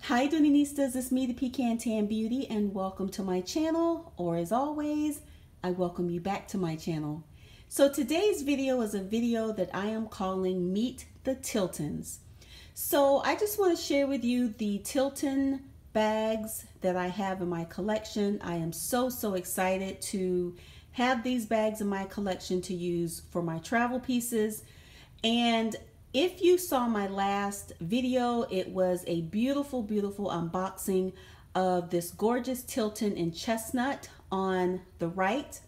Hi Doonistas, it's me, the Pecan Tan Beauty, and welcome to my channel, or as always, I welcome you back to my channel. So today's video is a video that I am calling Meet the Tiltons. So I just want to share with you the Tilton bags that I have in my collection. I am so excited to have these bags in my collection to use for my travel pieces. And if you saw my last video, it was a beautiful unboxing of this gorgeous Tilton in chestnut on the right.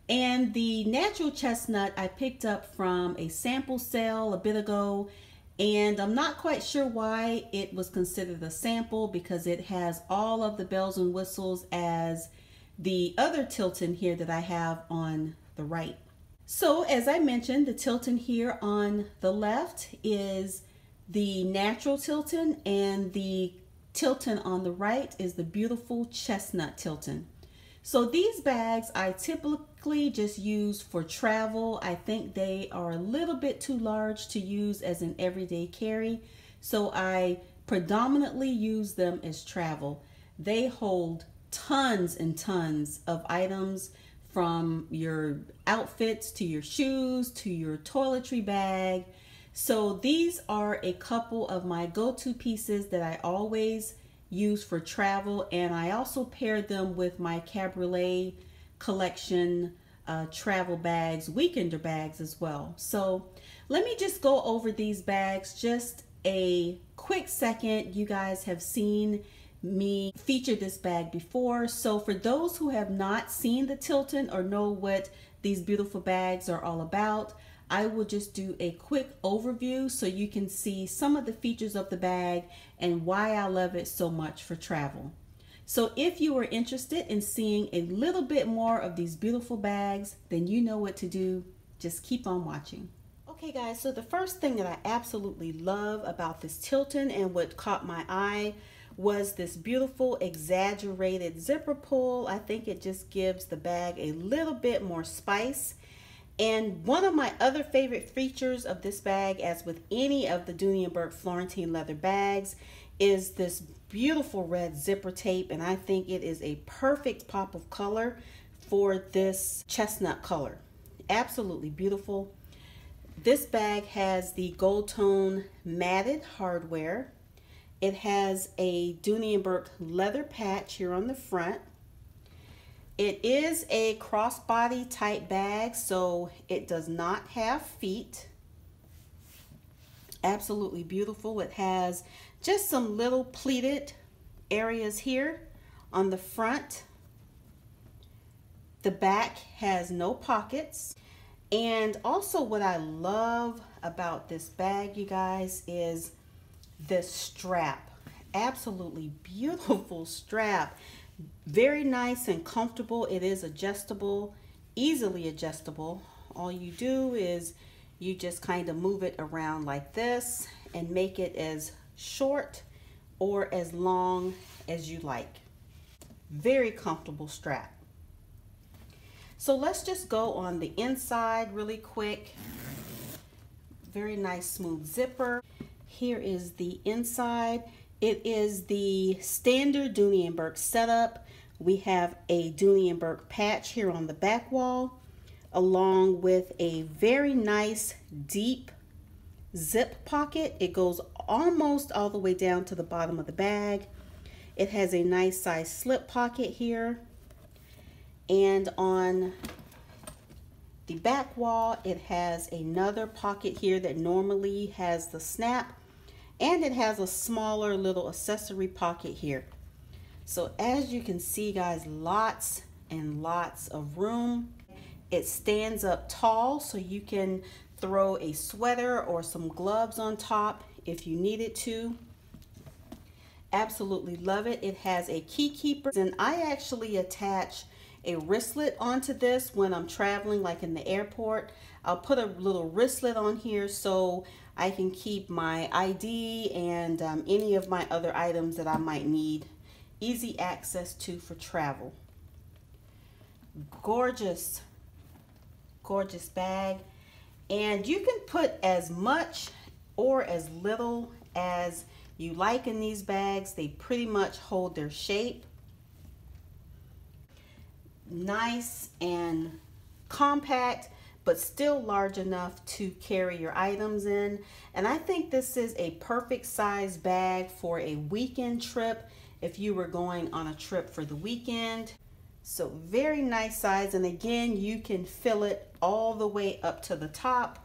And the natural chestnut I picked up from a sample sale a bit ago, and I'm not quite sure why it was considered a sample, because it has all of the bells and whistles as the other Tilton here that I have on the right. So as I mentioned, the Tilton here on the left is the natural Tilton, and the Tilton on the right is the beautiful chestnut Tilton. So these bags I typically just use for travel. I think they are a little bit too large to use as an everyday carry, so I predominantly use them as travel. They hold tons and tons of items, from your outfits to your shoes to your toiletry bag. So these are a couple of my go-to pieces that I always use for travel, and I also pair them with my Cabriolet collection travel bags, weekender bags as well. So let me just go over these bags just a quick second. You guys have seen me feature this bag before, so for those who have not seen the Tilton or know what these beautiful bags are all about, I will just do a quick overview so you can see some of the features of the bag and why I love it so much for travel. So if you are interested in seeing a little bit more of these beautiful bags, then you know what to do. Just keep on watching. Okay guys, so the first thing that I absolutely love about this Tilton, and what caught my eye, was this beautiful exaggerated zipper pull. I think it just gives the bag a little bit more spice. And one of my other favorite features of this bag, as with any of the Dooney Bourke Florentine leather bags, is this beautiful red zipper tape, and I think it is a perfect pop of color for this chestnut color. Absolutely beautiful. This bag has the gold tone matted hardware. It has a Dooney Bourke leather patch here on the front. It is a crossbody type bag, so it does not have feet. Absolutely beautiful. It has just some little pleated areas here on the front. The back has no pockets. And also what I love about this bag, you guys, is this strap. Absolutely beautiful strap. Very nice and comfortable. It is adjustable, easily adjustable. All you do is you just kind of move it around like this and make it as short or as long as you like. Very comfortable strap. So let's just go on the inside really quick. Very nice smooth zipper. Here is the inside. It is the standard Dooney Bourke setup. We have a Dooney Bourke patch here on the back wall, along with a very nice deep zip pocket. It goes almost all the way down to the bottom of the bag. It has a nice size slip pocket here. And on the back wall, it has another pocket here that normally has the snap. And it has a smaller little accessory pocket here. So as you can see, guys, lots and lots of room. It stands up tall, so you can throw a sweater or some gloves on top if you needed to. Absolutely love it. It has a key keeper, and I actually attach a wristlet onto this when I'm traveling, like in the airport. I'll put a little wristlet on here so I can keep my ID and any of my other items that I might need easy access to for travel. Gorgeous, gorgeous bag. And you can put as much or as little as you like in these bags. They pretty much hold their shape. Nice and compact, but still large enough to carry your items in. And I think this is a perfect size bag for a weekend trip if you were going on a trip for the weekend. So very nice size, and again, you can fill it all the way up to the top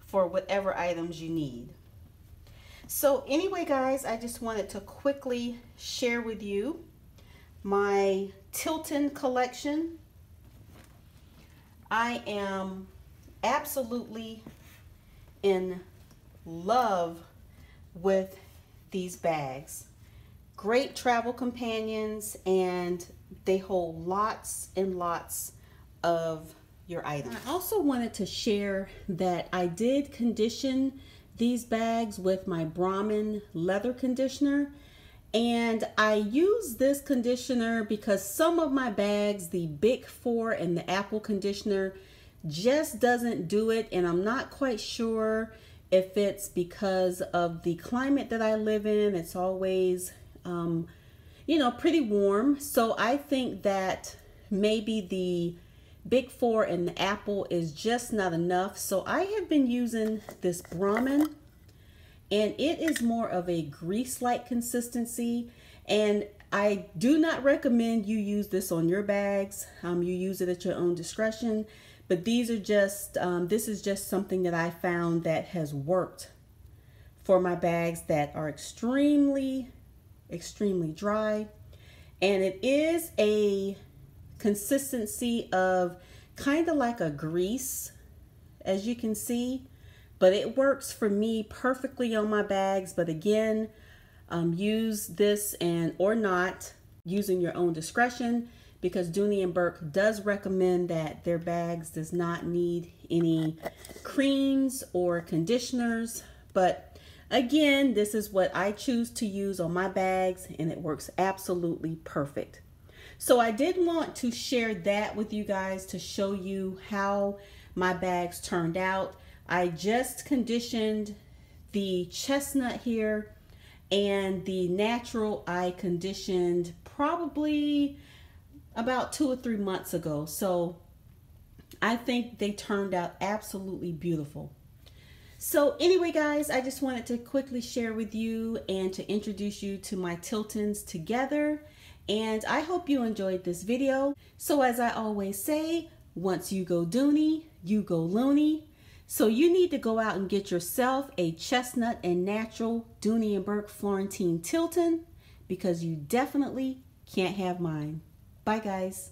for whatever items you need. So anyway, guys, I just wanted to quickly share with you my Tilton collection. I am absolutely in love with these bags. Great travel companions, and they hold lots and lots of your items. I also wanted to share that I did condition these bags with my Brahmin leather conditioner, and I use this conditioner because some of my bags, the Big 4 and the Apple conditioner, just doesn't do it, and I'm not quite sure if it's because of the climate that I live in. It's always you know, pretty warm. So I think that maybe the Big 4 and the Apple is just not enough. So I have been using this Brahmin, and it is more of a grease-like consistency. And I do not recommend you use this on your bags. You use it at your own discretion. But these are just, this is just something that I found that has worked for my bags that are extremely dry. And it is a consistency of kind of like a grease, as you can see, but it works for me perfectly on my bags. But again, use this or not, using your own discretion, because Dooney Bourke does recommend that their bags does not need any creams or conditioners. But again, this is what I choose to use on my bags, and it works absolutely perfect. So I did want to share that with you guys to show you how my bags turned out. I just conditioned the chestnut here, and the natural I conditioned probably about 2 or 3 months ago. So I think they turned out absolutely beautiful. So anyway, guys, I just wanted to quickly share with you and to introduce you to my Tilton's together. And I hope you enjoyed this video. So as I always say, once you go Dooney, you go loony. So you need to go out and get yourself a chestnut and natural Dooney Bourke Florentine Tilton, because you definitely can't have mine. Bye, guys.